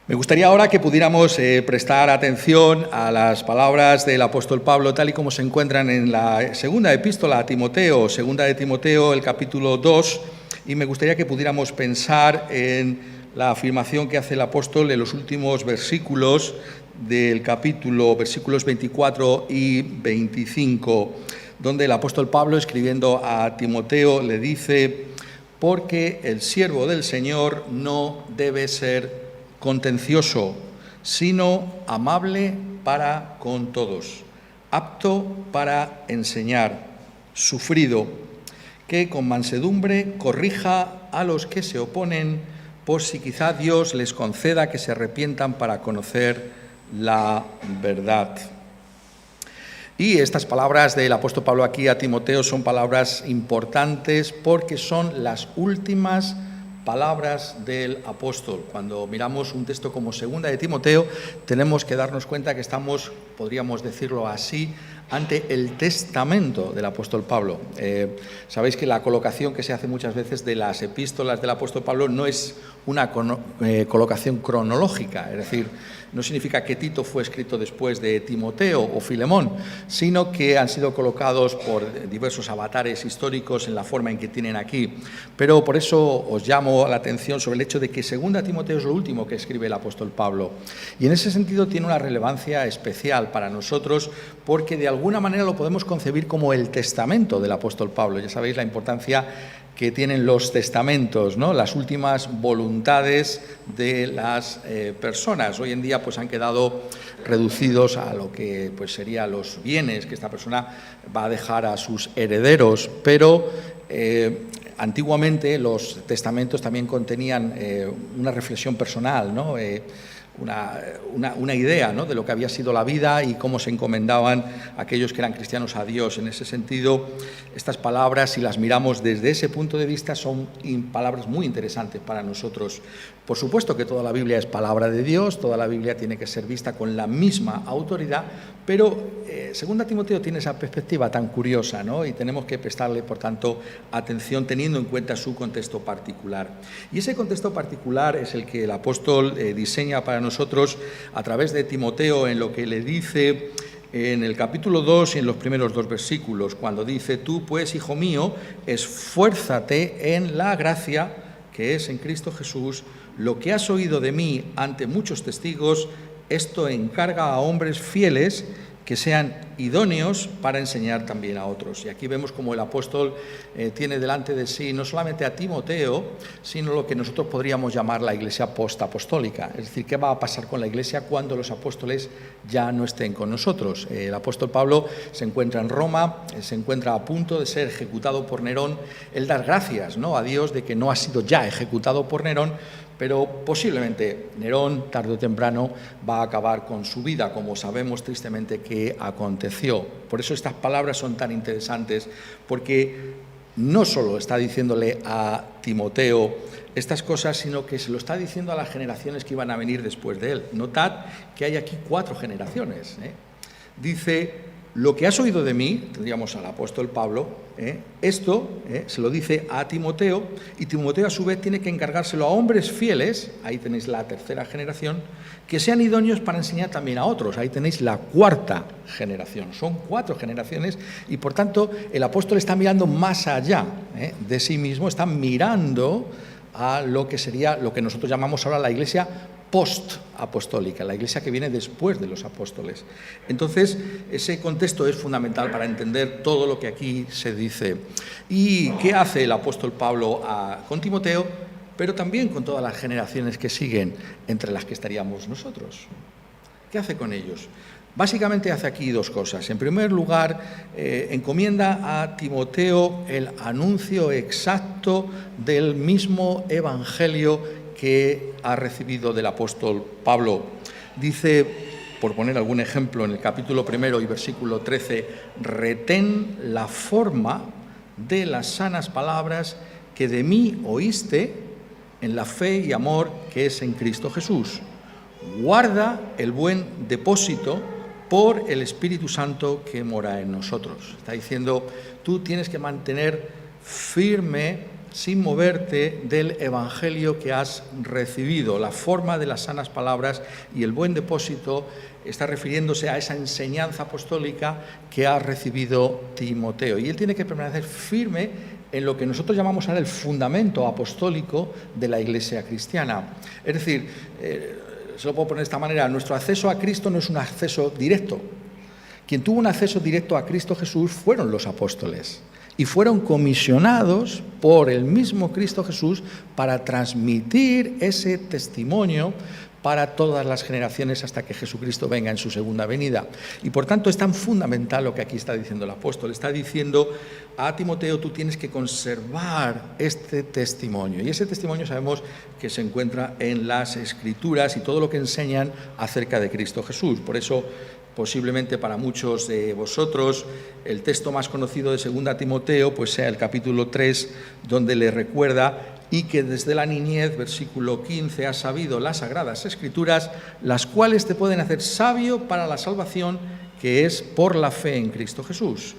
Me gustaría ahora que pudiéramos prestar atención a las palabras del apóstol Pablo, tal y como se encuentran en la segunda epístola a Timoteo, segunda de Timoteo, el capítulo 2, y me gustaría que pudiéramos pensar en la afirmación que hace el apóstol en los últimos versículos del capítulo, versículos 24 y 25, donde el apóstol Pablo, escribiendo a Timoteo, le dice: porque el siervo del Señor no debe ser contencioso, sino amable para con todos, apto para enseñar, sufrido, que con mansedumbre corrija a los que se oponen, por si quizá Dios les conceda que se arrepientan para conocer la verdad. Y estas palabras del apóstol Pablo aquí a Timoteo son palabras importantes porque son las últimas palabras del apóstol. Cuando miramos un texto como segunda de Timoteo, tenemos que darnos cuenta que estamos, podríamos decirlo así, ante el testamento del apóstol Pablo. Sabéis que la colocación que se hace muchas veces de las epístolas del apóstol Pablo no es una colocación cronológica, es decir, no significa que Tito fue escrito después de Timoteo o Filemón, sino que han sido colocados por diversos avatares históricos en la forma en que tienen aquí. Pero por eso os llamo la atención sobre el hecho de que segunda Timoteo es lo último que escribe el apóstol Pablo. Y en ese sentido tiene una relevancia especial para nosotros porque de alguna manera lo podemos concebir como el testamento del apóstol Pablo. Ya sabéis la importancia que tienen los testamentos, ¿no? Las últimas voluntades de las personas. Hoy en día pues han quedado reducidos a lo que pues serían los bienes que esta persona va a dejar a sus herederos, pero antiguamente los testamentos también contenían una reflexión personal, ¿no? Una idea, ¿no?, de lo que había sido la vida y cómo se encomendaban aquellos que eran cristianos a Dios. En ese sentido, estas palabras, si las miramos desde ese punto de vista, son palabras muy interesantes para nosotros. Por supuesto que toda la Biblia es palabra de Dios, toda la Biblia tiene que ser vista con la misma autoridad, pero segunda Timoteo tiene esa perspectiva tan curiosa, ¿no? Y tenemos que prestarle, por tanto, atención teniendo en cuenta su contexto particular. Y ese contexto particular es el que el apóstol diseña para nosotros a través de Timoteo en lo que le dice en el capítulo 2 y en los primeros 2 versículos, cuando dice: tú pues, hijo mío, esfuérzate en la gracia que es en Cristo Jesús, lo que has oído de mí ante muchos testigos, esto encarga a hombres fieles que sean idóneos para enseñar también a otros. Y aquí vemos como el apóstol tiene delante de sí no solamente a Timoteo, sino lo que nosotros podríamos llamar la iglesia postapostólica. Es decir, ¿qué va a pasar con la iglesia cuando los apóstoles ya no estén con nosotros? El apóstol Pablo se encuentra en Roma, se encuentra a punto de ser ejecutado por Nerón. Él da gracias, ¿no?, a Dios de que no ha sido ya ejecutado por Nerón, pero posiblemente Nerón, tarde o temprano, va a acabar con su vida, como sabemos tristemente que aconteció. Por eso estas palabras son tan interesantes, porque no solo está diciéndole a Timoteo estas cosas, sino que se lo está diciendo a las generaciones que iban a venir después de él. Notad que hay aquí 4 generaciones. Dice: lo que has oído de mí, tendríamos al apóstol Pablo, esto se lo dice a Timoteo, y Timoteo a su vez tiene que encargárselo a hombres fieles, ahí tenéis la 3ª generación, que sean idóneos para enseñar también a otros, ahí tenéis la 4ª generación. Son 4 generaciones y por tanto el apóstol está mirando más allá de sí mismo, está mirando a lo que sería lo que nosotros llamamos ahora la iglesia post-apostólica, la iglesia que viene después de los apóstoles. Entonces, ese contexto es fundamental para entender todo lo que aquí se dice. ¿Y qué hace el apóstol Pablo con Timoteo, pero también con todas las generaciones que siguen, entre las que estaríamos nosotros? ¿Qué hace con ellos? Básicamente hace aquí 2 cosas. En primer lugar, encomienda a Timoteo el anuncio exacto del mismo evangelio que ha recibido del apóstol Pablo. Dice, por poner algún ejemplo, en el capítulo 1 y versículo 13, retén la forma de las sanas palabras que de mí oíste en la fe y amor que es en Cristo Jesús. Guarda el buen depósito por el Espíritu Santo que mora en nosotros. Está diciendo, tú tienes que mantener firme sin moverte del evangelio que has recibido. La forma de las sanas palabras y el buen depósito está refiriéndose a esa enseñanza apostólica que ha recibido Timoteo. Y él tiene que permanecer firme en lo que nosotros llamamos ahora el fundamento apostólico de la Iglesia cristiana. Es decir, se lo puedo poner de esta manera, nuestro acceso a Cristo no es un acceso directo. Quien tuvo un acceso directo a Cristo Jesús fueron los apóstoles y fueron comisionados por el mismo Cristo Jesús para transmitir ese testimonio para todas las generaciones hasta que Jesucristo venga en su segunda venida. Y por tanto es tan fundamental lo que aquí está diciendo el apóstol. Está diciendo a Timoteo, tú tienes que conservar este testimonio. Y ese testimonio sabemos que se encuentra en las Escrituras y todo lo que enseñan acerca de Cristo Jesús. Por eso, posiblemente para muchos de vosotros, el texto más conocido de 2 Timoteo pues sea el capítulo 3, donde le recuerda y que desde la niñez, versículo 15, has sabido las Sagradas Escrituras, las cuales te pueden hacer sabio para la salvación que es por la fe en Cristo Jesús.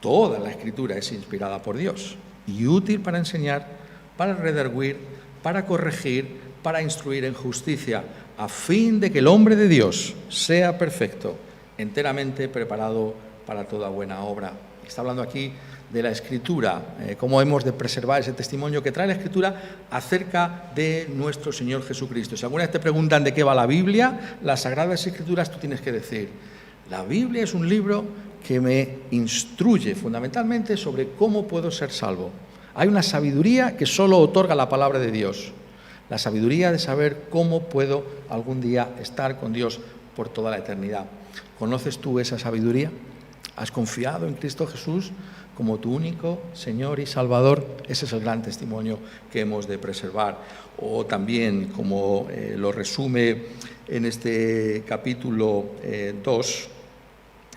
Toda la Escritura es inspirada por Dios y útil para enseñar, para redarguir, para corregir, para instruir en justicia, a fin de que el hombre de Dios sea perfecto, enteramente preparado para toda buena obra. Está hablando aquí de la Escritura, cómo hemos de preservar ese testimonio que trae la Escritura acerca de nuestro Señor Jesucristo. Si alguna vez te preguntan de qué va la Biblia, las Sagradas Escrituras, tú tienes que decir, la Biblia es un libro que me instruye fundamentalmente sobre cómo puedo ser salvo. Hay una sabiduría que solo otorga la palabra de Dios, la sabiduría de saber cómo puedo algún día estar con Dios por toda la eternidad. ¿Conoces tú esa sabiduría? ¿Has confiado en Cristo Jesús como tu único Señor y Salvador? Ese es el gran testimonio que hemos de preservar. O también, como lo resume en este capítulo 2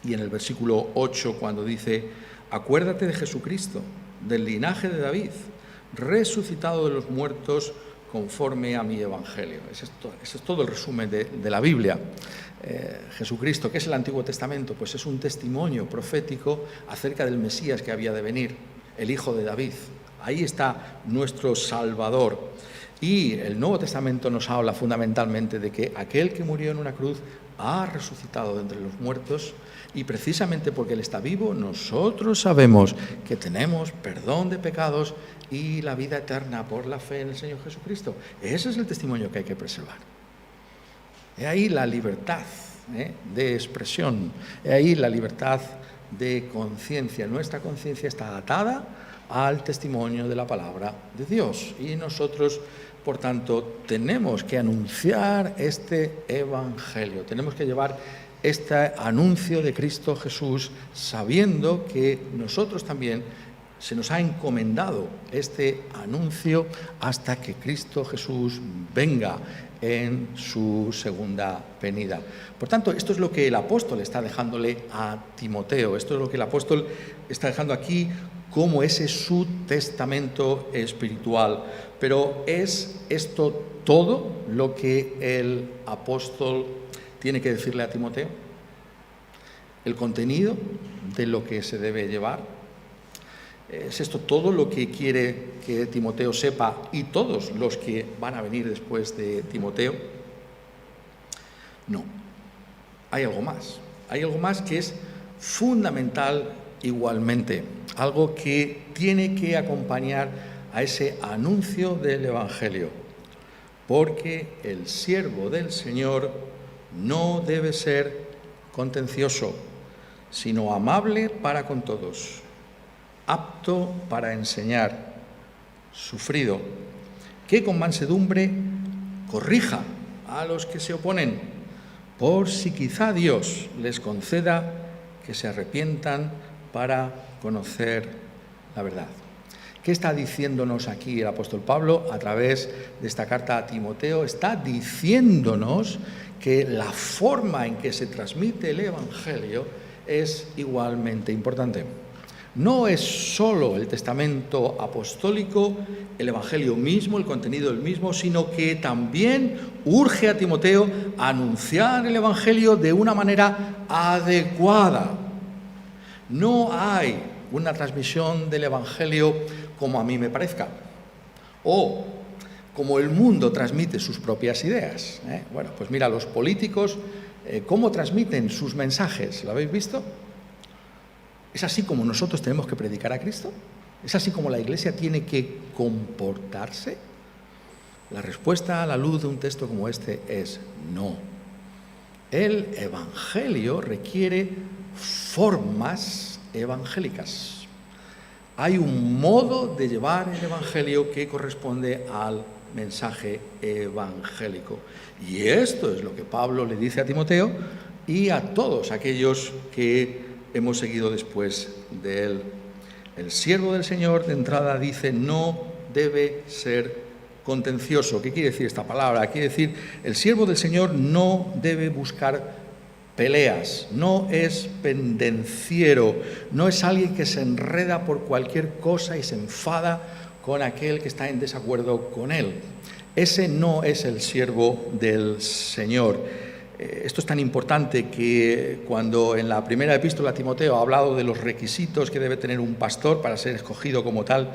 y en el versículo 8, cuando dice, acuérdate de Jesucristo, del linaje de David, resucitado de los muertos conforme a mi evangelio. Ese es todo el resumen de la Biblia. Jesucristo, ¿qué es el Antiguo Testamento? Pues es un testimonio profético acerca del Mesías que había de venir, el Hijo de David. Ahí está nuestro Salvador. Y el Nuevo Testamento nos habla fundamentalmente de que aquel que murió en una cruz ha resucitado de entre los muertos, y precisamente porque Él está vivo, nosotros sabemos que tenemos perdón de pecados y la vida eterna por la fe en el Señor Jesucristo. Ese es el testimonio que hay que preservar. He ahí la libertad de expresión, he ahí la libertad de conciencia. Nuestra conciencia está atada al testimonio de la palabra de Dios y nosotros, por tanto, tenemos que anunciar este evangelio, tenemos que llevar este anuncio de Cristo Jesús sabiendo que nosotros también se nos ha encomendado este anuncio hasta que Cristo Jesús venga en su segunda venida. Por tanto, esto es lo que el apóstol está dejándole a Timoteo, esto es lo que el apóstol está dejando aquí como ese su testamento espiritual. Pero ¿es esto todo lo que el apóstol tiene que decirle a Timoteo? ¿El contenido de lo que se debe llevar? ¿Es esto todo lo que quiere que Timoteo sepa y todos los que van a venir después de Timoteo? No, hay algo más. Hay algo más que es fundamental igualmente, algo que tiene que acompañar a ese anuncio del Evangelio, porque el siervo del Señor no debe ser contencioso, sino amable para con todos, apto para enseñar, sufrido, que con mansedumbre corrija a los que se oponen, por si quizá Dios les conceda que se arrepientan para conocer la verdad. ¿Qué está diciéndonos aquí el apóstol Pablo a través de esta carta a Timoteo? Está diciéndonos que la forma en que se transmite el Evangelio es igualmente importante. No es solo el testamento apostólico, el Evangelio mismo, el contenido del mismo, sino que también urge a Timoteo a anunciar el Evangelio de una manera adecuada. No hay una transmisión del Evangelio como a mí me parezca. O como el mundo transmite sus propias ideas. Bueno, pues mira, los políticos, ¿cómo transmiten sus mensajes? ¿Lo habéis visto? ¿Es así como nosotros tenemos que predicar a Cristo? ¿Es así como la Iglesia tiene que comportarse? La respuesta a la luz de un texto como este es no. El Evangelio requiere formas evangélicas. Hay un modo de llevar el Evangelio que corresponde al mensaje evangélico. Y esto es lo que Pablo le dice a Timoteo y a todos aquellos que hemos seguido después de él. El siervo del Señor, de entrada, dice, no debe ser contencioso. ¿Qué quiere decir esta palabra? Quiere decir, el siervo del Señor no debe buscar peleas, no es pendenciero, no es alguien que se enreda por cualquier cosa y se enfada con aquel que está en desacuerdo con él. Ese no es el siervo del Señor. Esto es tan importante que cuando en la primera epístola a Timoteo ha hablado de los requisitos que debe tener un pastor para ser escogido como tal,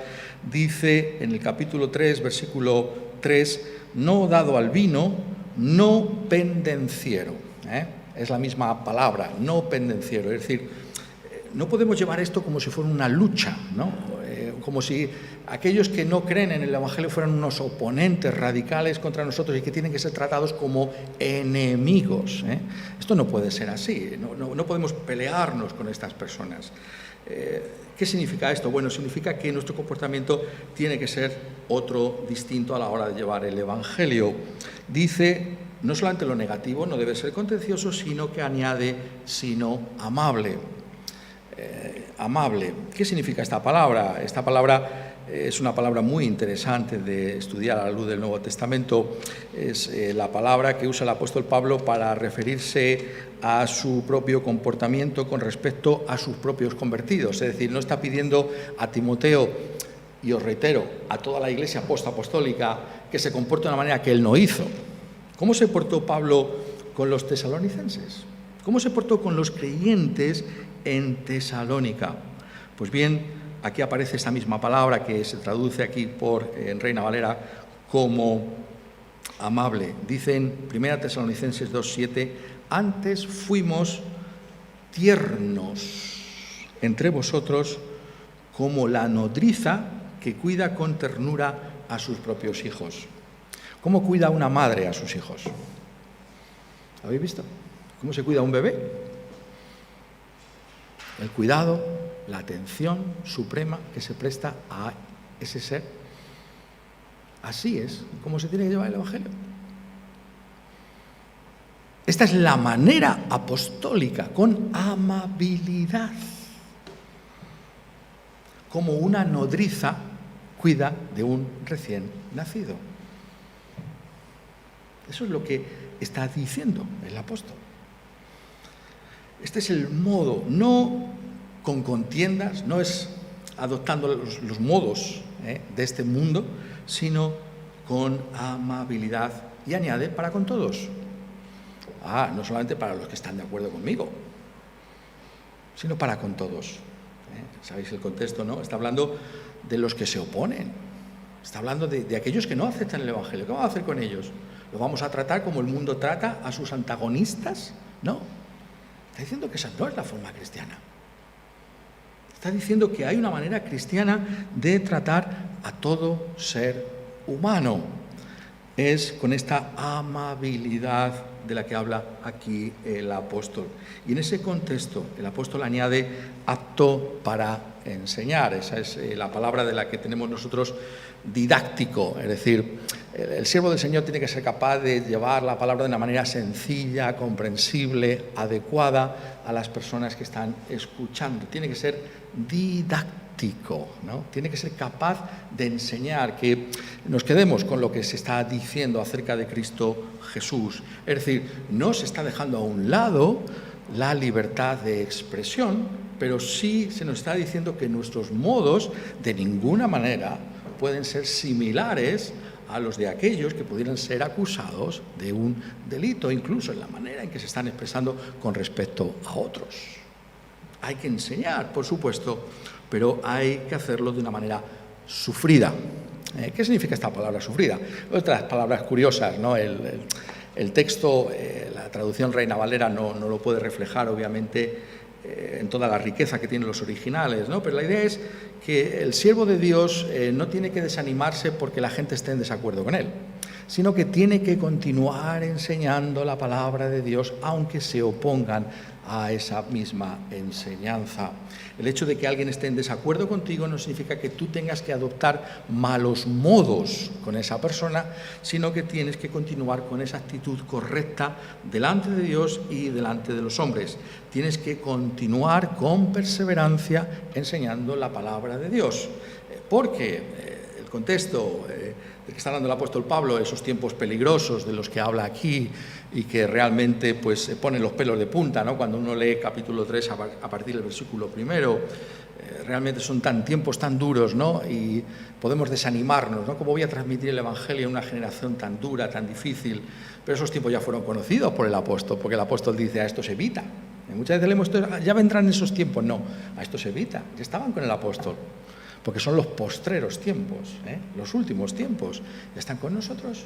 dice en el capítulo 3, versículo 3, no dado al vino, no pendenciero. Es la misma palabra, no pendenciero. Es decir, no podemos llevar esto como si fuera una lucha, ¿no? Como si aquellos que no creen en el Evangelio fueran unos oponentes radicales contra nosotros y que tienen que ser tratados como enemigos. Esto no puede ser así, no podemos pelearnos con estas personas. ¿Qué significa esto? Bueno, significa que nuestro comportamiento tiene que ser otro, distinto a la hora de llevar el Evangelio. Dice, no solamente lo negativo, no debe ser contencioso, sino que añade, sino amable. Amable. ¿Qué significa esta palabra? Esta palabra es una palabra muy interesante de estudiar a la luz del Nuevo Testamento. Es la palabra que usa el apóstol Pablo para referirse a su propio comportamiento con respecto a sus propios convertidos. Es decir, no está pidiendo a Timoteo, y os reitero, a toda la iglesia postapostólica, que se comporte de una manera que él no hizo. ¿Cómo se portó Pablo con los tesalonicenses? ¿Cómo se portó con los creyentes en Tesalónica? Pues bien, aquí aparece esta misma palabra que se traduce aquí en Reina Valera como amable. Dice en 1 Tesalonicenses 2:7, antes fuimos tiernos entre vosotros como la nodriza que cuida con ternura a sus propios hijos. ¿Cómo cuida una madre a sus hijos? ¿Habéis visto? ¿Cómo se cuida un bebé? El cuidado, la atención suprema que se presta a ese ser. Así es como se tiene que llevar el Evangelio. Esta es la manera apostólica, con amabilidad. Como una nodriza cuida de un recién nacido. Eso es lo que está diciendo el apóstol. Este es el modo, no con contiendas, no es adoptando los modos de este mundo, sino con amabilidad. Y añade, para con todos. No solamente para los que están de acuerdo conmigo, sino para con todos. ¿Sabéis el contexto, no? Está hablando de los que se oponen. Está hablando de aquellos que no aceptan el Evangelio. ¿Qué vamos a hacer con ellos? ¿Los vamos a tratar como el mundo trata a sus antagonistas? No. Está diciendo que esa no es la forma cristiana. Está diciendo que hay una manera cristiana de tratar a todo ser humano. Es con esta amabilidad de la que habla aquí el apóstol. Y en ese contexto el apóstol añade apto para enseñar. Esa es la palabra de la que tenemos nosotros didáctico. Es decir, el siervo del Señor tiene que ser capaz de llevar la palabra de una manera sencilla, comprensible, adecuada a las personas que están escuchando. Tiene que ser didáctico, ¿no? Tiene que ser capaz de enseñar, que nos quedemos con lo que se está diciendo acerca de Cristo Jesús. Es decir, no se está dejando a un lado la libertad de expresión, pero sí se nos está diciendo que nuestros modos de ninguna manera pueden ser similares a los de aquellos que pudieran ser acusados de un delito, incluso en la manera en que se están expresando con respecto a otros. Hay que enseñar, por supuesto, pero hay que hacerlo de una manera sufrida. ¿Qué significa esta palabra sufrida? Otras palabras curiosas, ¿no? El texto, la traducción Reina Valera no lo puede reflejar, obviamente, en toda la riqueza que tienen los originales, ¿no? Pero la idea es que el siervo de Dios no tiene que desanimarse porque la gente esté en desacuerdo con él, sino que tiene que continuar enseñando la palabra de Dios aunque se opongan a esa misma enseñanza. El hecho de que alguien esté en desacuerdo contigo no significa que tú tengas que adoptar malos modos con esa persona, sino que tienes que continuar con esa actitud correcta delante de Dios y delante de los hombres. Tienes que continuar con perseverancia enseñando la palabra de Dios, porque el contexto de que está hablando el apóstol Pablo, esos tiempos peligrosos de los que habla aquí y que realmente pues se ponen los pelos de punta, ¿no? Cuando uno lee capítulo 3 a partir del versículo 1, realmente son tiempos tan duros, ¿no? Y podemos desanimarnos, ¿no? ¿Cómo voy a transmitir el evangelio a una generación tan dura, tan difícil? Pero esos tiempos ya fueron conocidos por el apóstol, porque el apóstol dice: a esto se evita. Y muchas veces leemos: ya vendrán esos tiempos. No, a esto se evita. Ya estaban con el apóstol, porque son los postreros tiempos, los últimos tiempos. ¿Están con nosotros?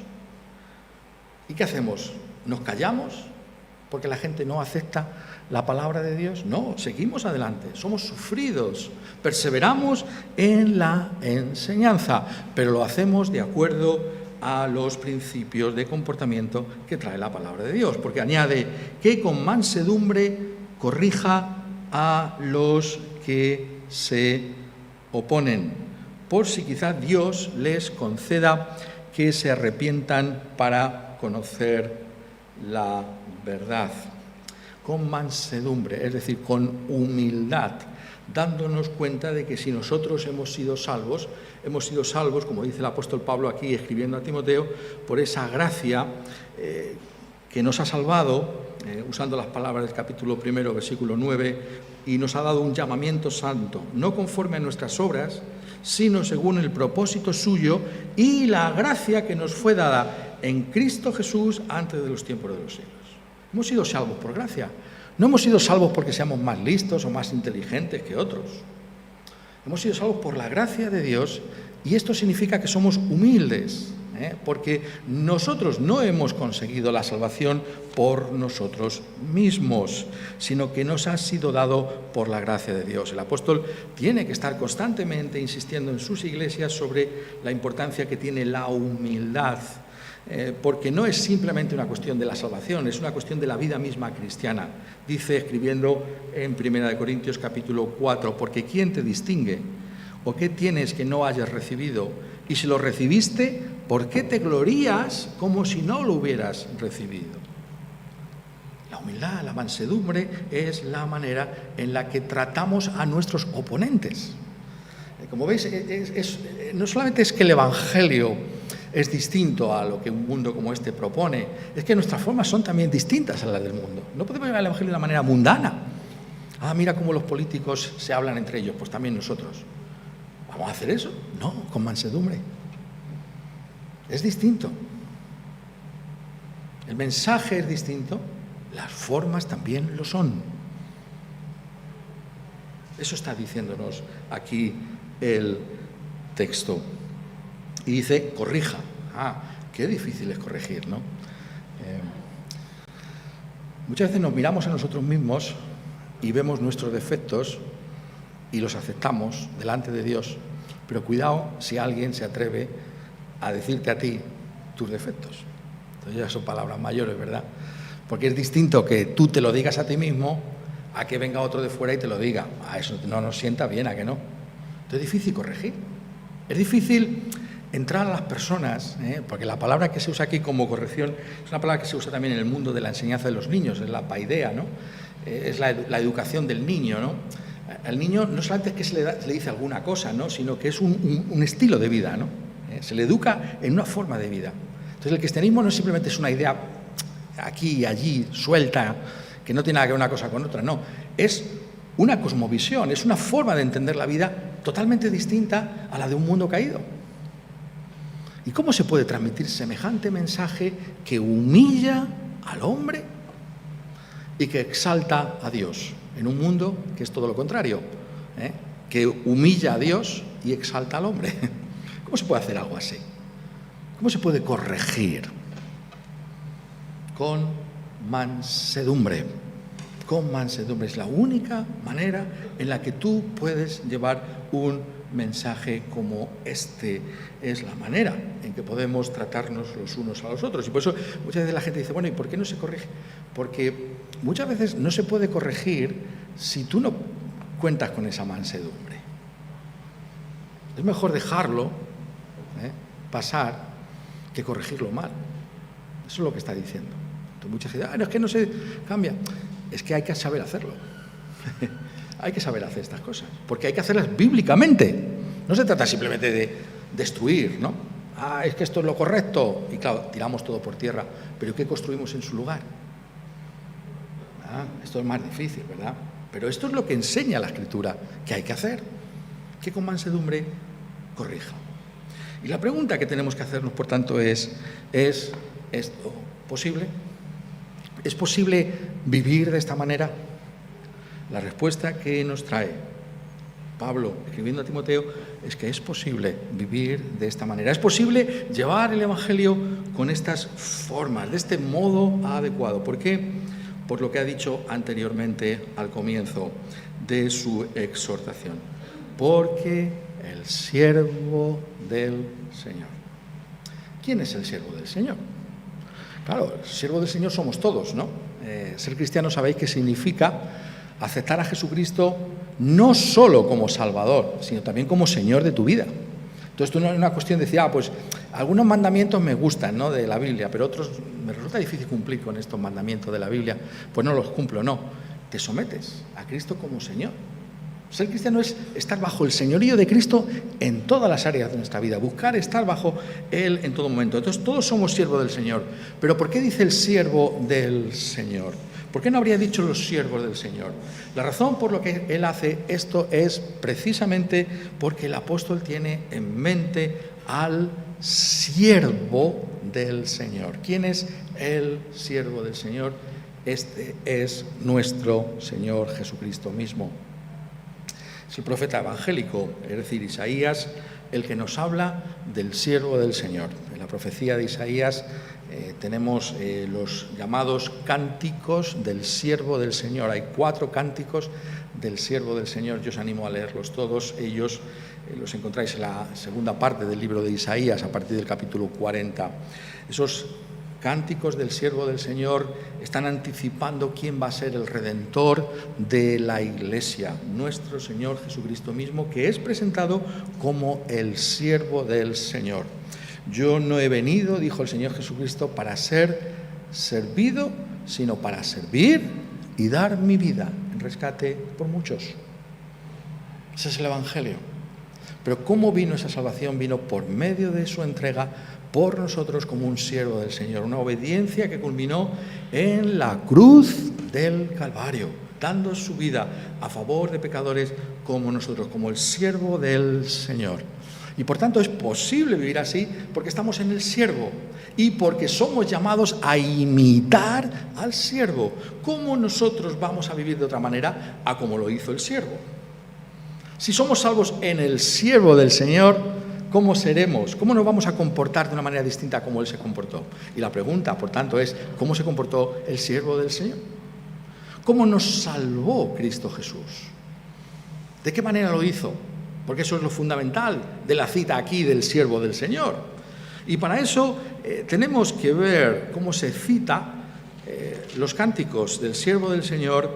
¿Y qué hacemos? ¿Nos callamos porque la gente no acepta la palabra de Dios? No, seguimos adelante, somos sufridos, perseveramos en la enseñanza, pero lo hacemos de acuerdo a los principios de comportamiento que trae la palabra de Dios, porque añade que con mansedumbre corrija a los que se oponen, por si quizá Dios les conceda que se arrepientan para conocer la verdad. Con mansedumbre, es decir, con humildad, dándonos cuenta de que si nosotros hemos sido salvos, como dice el apóstol Pablo aquí escribiendo a Timoteo, por esa gracia que nos ha salvado, usando las palabras del capítulo 1, versículo 9, y nos ha dado un llamamiento santo, no conforme a nuestras obras, sino según el propósito suyo y la gracia que nos fue dada en Cristo Jesús antes de los tiempos de los siglos. Hemos sido salvos por gracia. No hemos sido salvos porque seamos más listos o más inteligentes que otros. Hemos sido salvos por la gracia de Dios, y esto significa que somos humildes, porque nosotros no hemos conseguido la salvación por nosotros mismos, sino que nos ha sido dado por la gracia de Dios. El apóstol tiene que estar constantemente insistiendo en sus iglesias sobre la importancia que tiene la humildad, porque no es simplemente una cuestión de la salvación, es una cuestión de la vida misma cristiana. Dice, escribiendo en 1 Corintios capítulo 4, porque ¿quién te distingue? ¿O qué tienes que no hayas recibido? Y si lo recibiste, ¿por qué te glorías como si no lo hubieras recibido? La humildad, la mansedumbre es la manera en la que tratamos a nuestros oponentes. Como veis, no solamente es que el Evangelio es distinto a lo que un mundo como este propone, es que nuestras formas son también distintas a las del mundo. No podemos llevar el Evangelio de una manera mundana. Mira cómo los políticos se hablan entre ellos, pues también nosotros. ¿Vamos a hacer eso? No, con mansedumbre. Es distinto. El mensaje es distinto, las formas también lo son. Eso está diciéndonos aquí el texto. Y dice, corrija. Qué difícil es corregir, ¿no? Muchas veces nos miramos a nosotros mismos y vemos nuestros defectos y los aceptamos delante de Dios, pero cuidado si alguien se atreve a decirte a ti tus defectos. Entonces ya son palabras mayores, ¿verdad? Porque es distinto que tú te lo digas a ti mismo a que venga otro de fuera y te lo diga. Eso no nos sienta bien, ¿a que no? Entonces es difícil corregir. Es difícil entrar a las personas, porque la palabra que se usa aquí como corrección es una palabra que se usa también en el mundo de la enseñanza de los niños, es la paideia, ¿no? Es la educación del niño, ¿no? Al niño no solamente es que se le dice alguna cosa, ¿no? Sino que es un estilo de vida, ¿no? Se le educa en una forma de vida. Entonces el cristianismo no simplemente es una idea aquí y allí, suelta, que no tiene nada que ver una cosa con otra, no. Es una cosmovisión, es una forma de entender la vida totalmente distinta a la de un mundo caído. ¿Y cómo se puede transmitir semejante mensaje que humilla al hombre y que exalta a Dios en un mundo que es todo lo contrario, que humilla a Dios y exalta al hombre? ¿Cómo se puede hacer algo así? ¿Cómo se puede corregir? Con mansedumbre. Con mansedumbre. Es la única manera en la que tú puedes llevar un mensaje como este. Es la manera en que podemos tratarnos los unos a los otros. Y por eso muchas veces la gente dice, bueno, ¿y por qué no se corrige? Porque muchas veces no se puede corregir si tú no cuentas con esa mansedumbre. Es mejor dejarlo pasar que corregirlo mal. Eso es lo que está diciendo. Entonces, mucha gente dice, no, es que no se cambia. Es que hay que saber hacerlo. Hay que saber hacer estas cosas, porque hay que hacerlas bíblicamente. No se trata simplemente de destruir, ¿no? Es que esto es lo correcto. Y claro, tiramos todo por tierra. Pero ¿qué construimos en su lugar? Esto es más difícil, ¿verdad? Pero esto es lo que enseña la Escritura que hay que hacer. Que con mansedumbre corrija. Y la pregunta que tenemos que hacernos, por tanto, ¿es esto posible? ¿Es posible vivir de esta manera? La respuesta que nos trae Pablo, escribiendo a Timoteo, es que es posible vivir de esta manera. Es posible llevar el Evangelio con estas formas, de este modo adecuado. ¿Por qué? Por lo que ha dicho anteriormente al comienzo de su exhortación. Porque el siervo del Señor. ¿Quién es el siervo del Señor? Claro, el siervo del Señor somos todos, ¿no? Ser cristiano sabéis que significa aceptar a Jesucristo no solo como Salvador, sino también como Señor de tu vida. Entonces, esto no es una cuestión de decir, pues algunos mandamientos me gustan, ¿no?, de la Biblia, pero otros me resulta difícil cumplir con estos mandamientos de la Biblia, pues no los cumplo, no. Te sometes a Cristo como Señor. Ser cristiano es estar bajo el señorío de Cristo en todas las áreas de nuestra vida, buscar estar bajo Él en todo momento. Entonces, todos somos siervos del Señor. Pero ¿por qué dice el siervo del Señor? ¿Por qué no habría dicho los siervos del Señor? La razón por la que Él hace esto es precisamente porque el apóstol tiene en mente al siervo del Señor. ¿Quién es el siervo del Señor? Este es nuestro Señor Jesucristo mismo. Es el profeta evangélico, es decir, Isaías, el que nos habla del siervo del Señor. En la profecía de Isaías tenemos los llamados cánticos del siervo del Señor. Hay 4 cánticos del siervo del Señor. Yo os animo a leerlos todos. Ellos los encontráis en la segunda parte del libro de Isaías, a partir del capítulo 40. Esos cánticos del siervo del Señor están anticipando quién va a ser el redentor de la Iglesia, nuestro Señor Jesucristo mismo, que es presentado como el siervo del Señor. Yo no he venido, dijo el Señor Jesucristo, para ser servido, sino para servir y dar mi vida en rescate por muchos. Ese es el Evangelio. Pero ¿cómo vino esa salvación? Vino por medio de su entrega por nosotros como un siervo del Señor, una obediencia que culminó en la cruz del Calvario, dando su vida a favor de pecadores como nosotros, como el siervo del Señor. Y por tanto es posible vivir así porque estamos en el siervo y porque somos llamados a imitar al siervo. ¿Cómo nosotros vamos a vivir de otra manera a como lo hizo el siervo? Si somos salvos en el siervo del Señor, ¿cómo seremos? ¿Cómo nos vamos a comportar de una manera distinta a como Él se comportó? Y la pregunta, por tanto, es ¿cómo se comportó el siervo del Señor? ¿Cómo nos salvó Cristo Jesús? ¿De qué manera lo hizo? Porque eso es lo fundamental de la cita aquí del siervo del Señor. Y para eso tenemos que ver cómo se cita los cánticos del siervo del Señor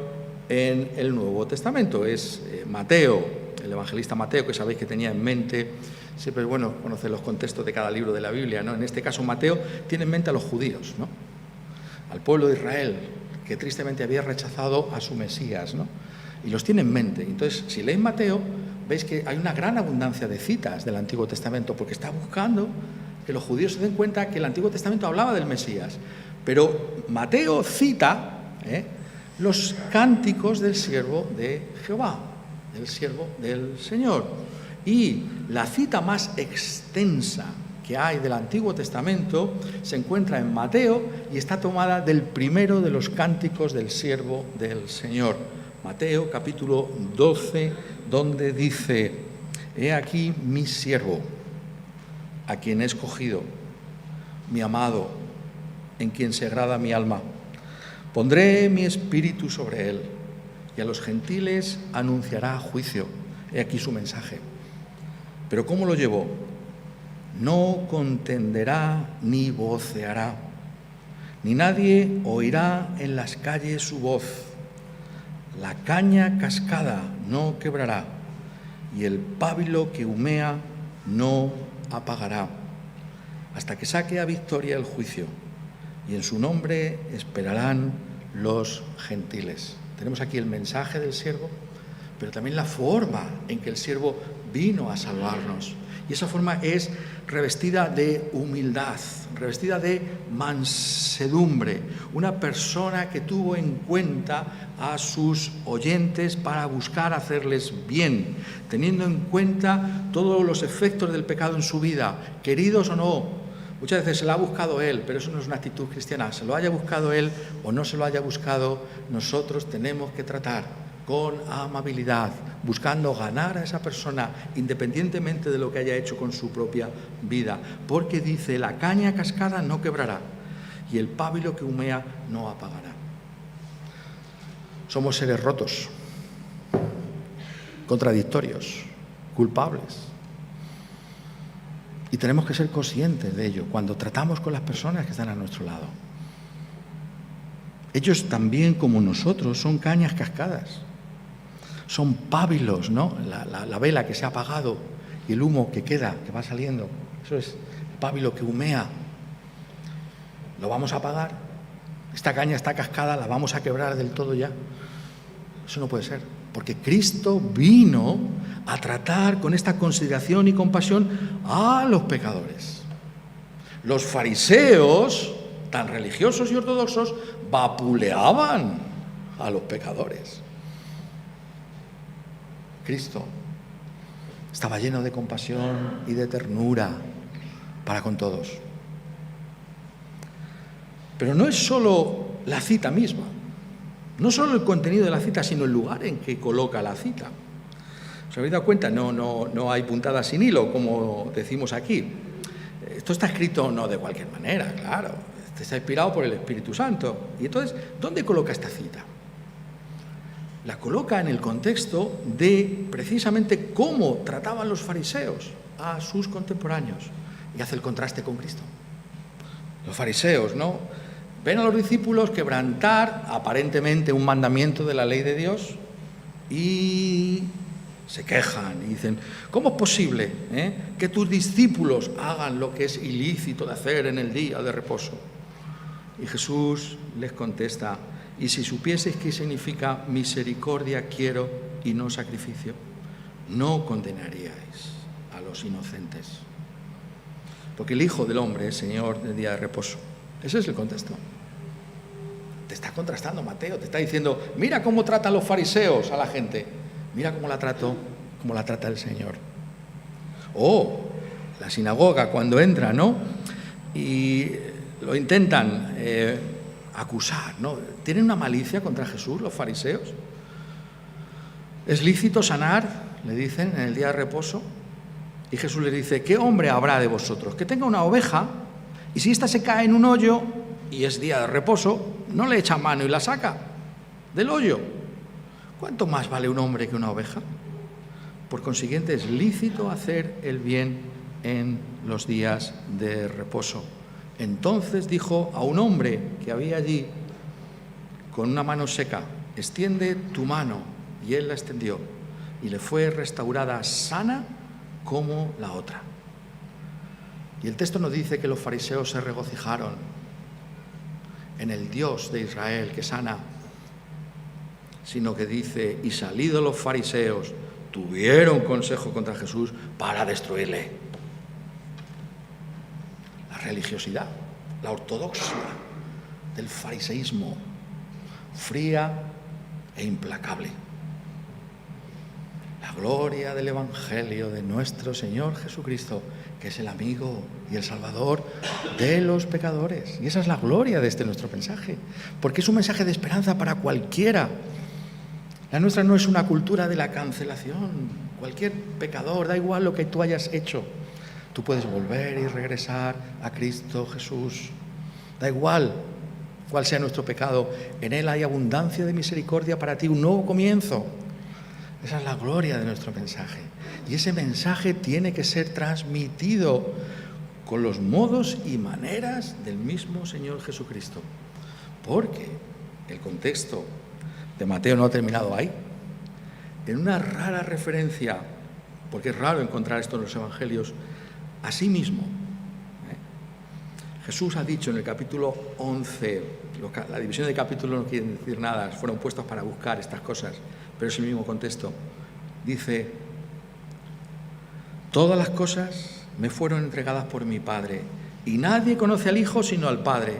en el Nuevo Testamento. Es Mateo, el evangelista Mateo, que sabéis que tenía en mente, siempre es bueno conocer los contextos de cada libro de la Biblia, ¿no? En este caso Mateo tiene en mente a los judíos, ¿no?, al pueblo de Israel, que tristemente había rechazado a su Mesías, ¿no?, y los tiene en mente. Entonces, si leéis Mateo, veis que hay una gran abundancia de citas del Antiguo Testamento, porque está buscando que los judíos se den cuenta que el Antiguo Testamento hablaba del Mesías. Pero Mateo cita los cánticos del siervo de Jehová, del siervo del Señor. Y la cita más extensa que hay del Antiguo Testamento se encuentra en Mateo y está tomada del primero de los cánticos del siervo del Señor. Mateo capítulo 12, donde dice: He aquí mi siervo, a quien he escogido, mi amado, en quien se agrada mi alma. Pondré mi espíritu sobre él, y a los gentiles anunciará juicio. He aquí su mensaje. Pero ¿cómo lo llevó? No contenderá ni voceará, ni nadie oirá en las calles su voz. La caña cascada no quebrará, y el pábilo que humea no apagará, hasta que saque a victoria el juicio, y en su nombre esperarán los gentiles. Tenemos aquí el mensaje del siervo, pero también la forma en que el siervo vino a salvarnos. Y esa forma es revestida de humildad, revestida de mansedumbre. Una persona que tuvo en cuenta a sus oyentes para buscar hacerles bien, teniendo en cuenta todos los efectos del pecado en su vida, queridos o no. Muchas veces se lo ha buscado él, pero eso no es una actitud cristiana. Se lo haya buscado él o no se lo haya buscado, nosotros tenemos que tratar con amabilidad, buscando ganar a esa persona independientemente de lo que haya hecho con su propia vida. Porque dice, la caña cascada no quebrará y el pábilo que humea no apagará. Somos seres rotos, contradictorios, culpables. Y tenemos que ser conscientes de ello cuando tratamos con las personas que están a nuestro lado. Ellos también, como nosotros, son cañas cascadas. Son pábilos, ¿no? La vela que se ha apagado y el humo que queda, que va saliendo. Eso es el pábilo que humea. ¿Lo vamos a apagar? Esta caña está cascada, ¿la vamos a quebrar del todo ya? Eso no puede ser, porque Cristo vino a tratar con esta consideración y compasión a los pecadores. Los fariseos, tan religiosos y ortodoxos, vapuleaban a los pecadores. Cristo estaba lleno de compasión y de ternura para con todos. Pero no es solo la cita misma, no solo el contenido de la cita, sino el lugar en que coloca la cita. ¿Os habéis dado cuenta? No hay puntadas sin hilo, como decimos aquí. Esto está escrito no de cualquier manera, claro. Está inspirado por el Espíritu Santo. Y entonces, ¿dónde coloca esta cita? La coloca en el contexto de precisamente cómo trataban los fariseos a sus contemporáneos y hace el contraste con Cristo. Los fariseos, ¿no?, ven a los discípulos quebrantar aparentemente un mandamiento de la ley de Dios y se quejan y dicen, ¿cómo es posible que tus discípulos hagan lo que es ilícito de hacer en el día de reposo? Y Jesús les contesta, y si supieseis qué significa misericordia quiero y no sacrificio, no condenaríais a los inocentes. Porque el Hijo del Hombre es Señor del día de reposo. Ese es el contexto. Te está contrastando Mateo, te está diciendo, mira cómo tratan los fariseos a la gente, mira cómo la trata el Señor. O la sinagoga cuando entra, ¿no?, y lo intentan acusar, ¿no? ¿Tienen una malicia contra Jesús los fariseos? ¿Es lícito sanar?, le dicen, en el día de reposo. Y Jesús les dice, ¿qué hombre habrá de vosotros que tenga una oveja y si ésta se cae en un hoyo y es día de reposo, no le echa mano y la saca del hoyo? ¿Cuánto más vale un hombre que una oveja? Por consiguiente, es lícito hacer el bien en los días de reposo. Entonces dijo a un hombre que había allí con una mano seca, extiende tu mano, y él la extendió y le fue restaurada sana como la otra. Y el texto nos dice que los fariseos se regocijaron en el Dios de Israel que sana, sino que dice, y salidos los fariseos, tuvieron consejo contra Jesús para destruirle. La religiosidad, la ortodoxia del fariseísmo, fría e implacable. La gloria del Evangelio de nuestro Señor Jesucristo, que es el amigo y el Salvador de los pecadores. Y esa es la gloria de este nuestro mensaje, porque es un mensaje de esperanza para cualquiera. La nuestra no es una cultura de la cancelación. Cualquier pecador, da igual lo que tú hayas hecho, Tú puedes volver y regresar a Cristo Jesús. Da igual cuál sea nuestro pecado, en Él hay abundancia de misericordia para ti, un nuevo comienzo. Esa es la gloria de nuestro mensaje. Y ese mensaje tiene que ser transmitido con los modos y maneras del mismo Señor Jesucristo. Porque el contexto de Mateo no ha terminado ahí. En una rara referencia, porque es raro encontrar esto en los evangelios, a sí mismo. Jesús ha dicho en el capítulo 11, la división de capítulos no quiere decir nada, fueron puestos para buscar estas cosas, pero es el mismo contexto. Dice: todas las cosas me fueron entregadas por mi Padre, y nadie conoce al Hijo sino al Padre,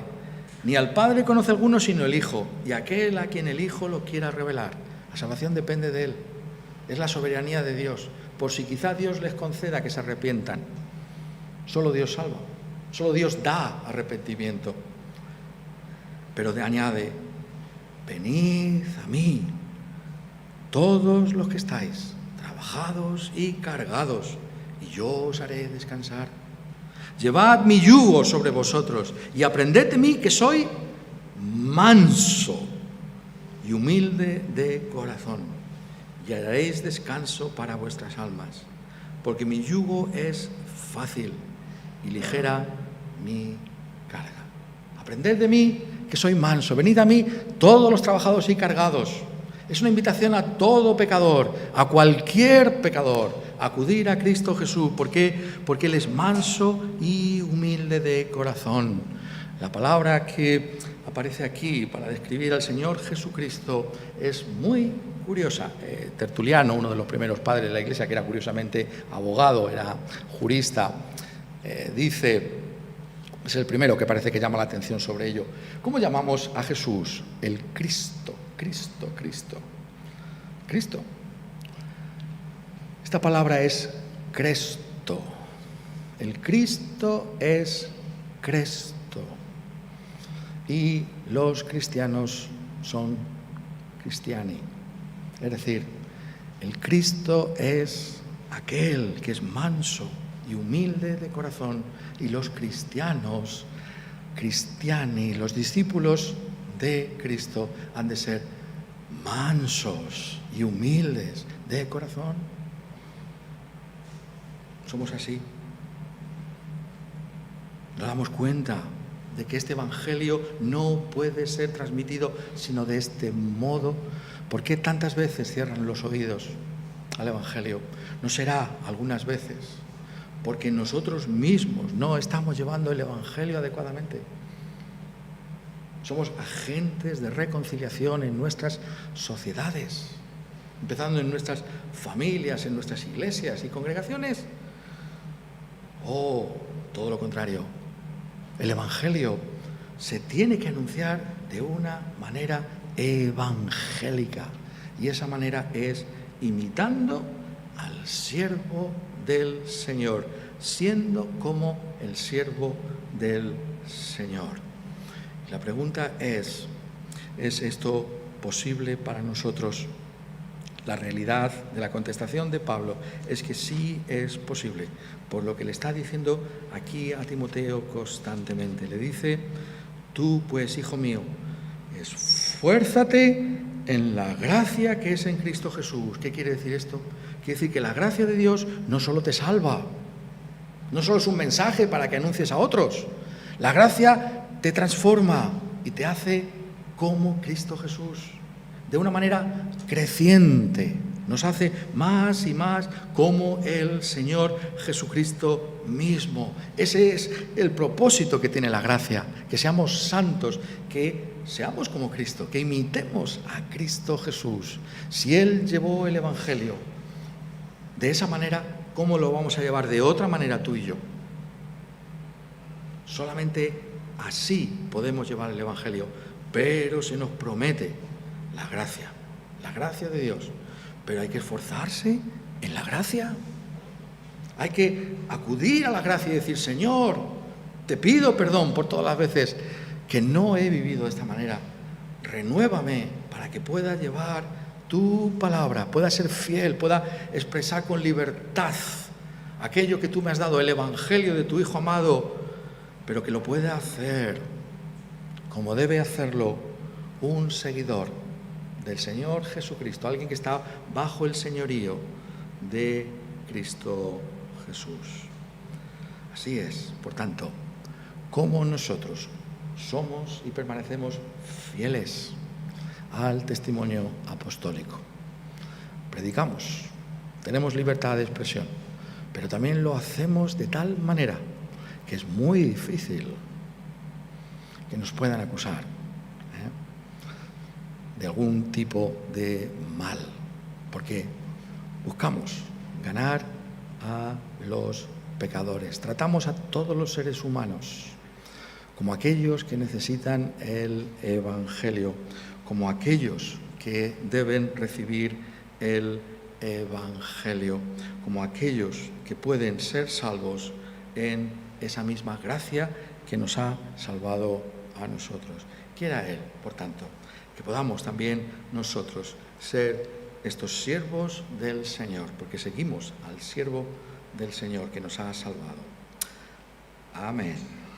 ni al Padre conoce alguno sino el Hijo, y aquel a quien el Hijo lo quiera revelar. La salvación depende de Él, es la soberanía de Dios, por si quizá Dios les conceda que se arrepientan. Solo Dios salva, solo Dios da arrepentimiento. Pero añade: venid a mí, todos los que estáis trabajados y cargados, y yo os haré descansar. Llevad mi yugo sobre vosotros y aprended de mí, que soy manso y humilde de corazón, y haréis descanso para vuestras almas, porque mi yugo es fácil y ligera mi carga. Aprended de mí, que soy manso. Venid a mí, todos los trabajados y cargados. Es una invitación a todo pecador, a cualquier pecador, a acudir a Cristo Jesús. ¿Por qué? Porque Él es manso y humilde de corazón. La palabra que aparece aquí para describir al Señor Jesucristo es muy curiosa. Tertuliano, uno de los primeros padres de la Iglesia, que era curiosamente abogado, era jurista, dice, es el primero que parece que llama la atención sobre ello: ¿cómo llamamos a Jesús? El Cristo, Cristo, Cristo, Cristo. Esta palabra es Cresto. El Cristo es Cresto. Y los cristianos son cristiani. Es decir, el Cristo es aquel que es manso y humilde de corazón, y los cristianos, cristiani, los discípulos de Cristo, han de ser mansos y humildes de corazón. Somos así. Nos damos cuenta de que este evangelio no puede ser transmitido sino de este modo. ¿Por qué tantas veces cierran los oídos al evangelio? ¿No será algunas veces porque nosotros mismos no estamos llevando el evangelio adecuadamente? Somos agentes de reconciliación en nuestras sociedades, empezando en nuestras familias, en nuestras iglesias y congregaciones. O todo lo contrario, el evangelio se tiene que anunciar de una manera evangélica, y esa manera es imitando al siervo del Señor, siendo como el siervo del Señor. La pregunta ¿es esto posible para nosotros? La realidad de la contestación de Pablo es que sí es posible, por lo que le está diciendo aquí a Timoteo constantemente. Le dice: tú pues, hijo mío, esfuérzate en la gracia que es en Cristo Jesús. ¿Qué quiere decir esto? Quiere decir que la gracia de Dios no solo te salva, no solo es un mensaje para que anuncies a otros. La gracia te transforma y te hace como Cristo Jesús, de una manera creciente. Nos hace más y más como el Señor Jesucristo mismo. Ese es el propósito que tiene la gracia, que seamos santos, que seamos como Cristo, que imitemos a Cristo Jesús. Si Él llevó el evangelio de esa manera, ¿cómo lo vamos a llevar de otra manera tú y yo? Solamente así podemos llevar el evangelio, pero se nos promete la gracia de Dios. Pero hay que esforzarse en la gracia. Hay que acudir a la gracia y decir: Señor, te pido perdón por todas las veces que no he vivido de esta manera. Renuévame para que pueda llevar tu palabra, pueda ser fiel, pueda expresar con libertad aquello que tú me has dado, el Evangelio de tu Hijo amado, pero que lo puede hacer como debe hacerlo un seguidor del Señor Jesucristo, alguien que está bajo el señorío de Cristo Jesús. Así es, por tanto, como nosotros somos y permanecemos fieles al testimonio apostólico. Predicamos, tenemos libertad de expresión, pero también lo hacemos de tal manera que es muy difícil que nos puedan acusar de algún tipo de mal, porque buscamos ganar a los pecadores. Tratamos a todos los seres humanos como aquellos que necesitan el Evangelio, como aquellos que deben recibir el Evangelio, como aquellos que pueden ser salvos en esa misma gracia que nos ha salvado a nosotros. Quiera Él, por tanto, que podamos también nosotros ser estos siervos del Señor, porque seguimos al siervo del Señor que nos ha salvado. Amén.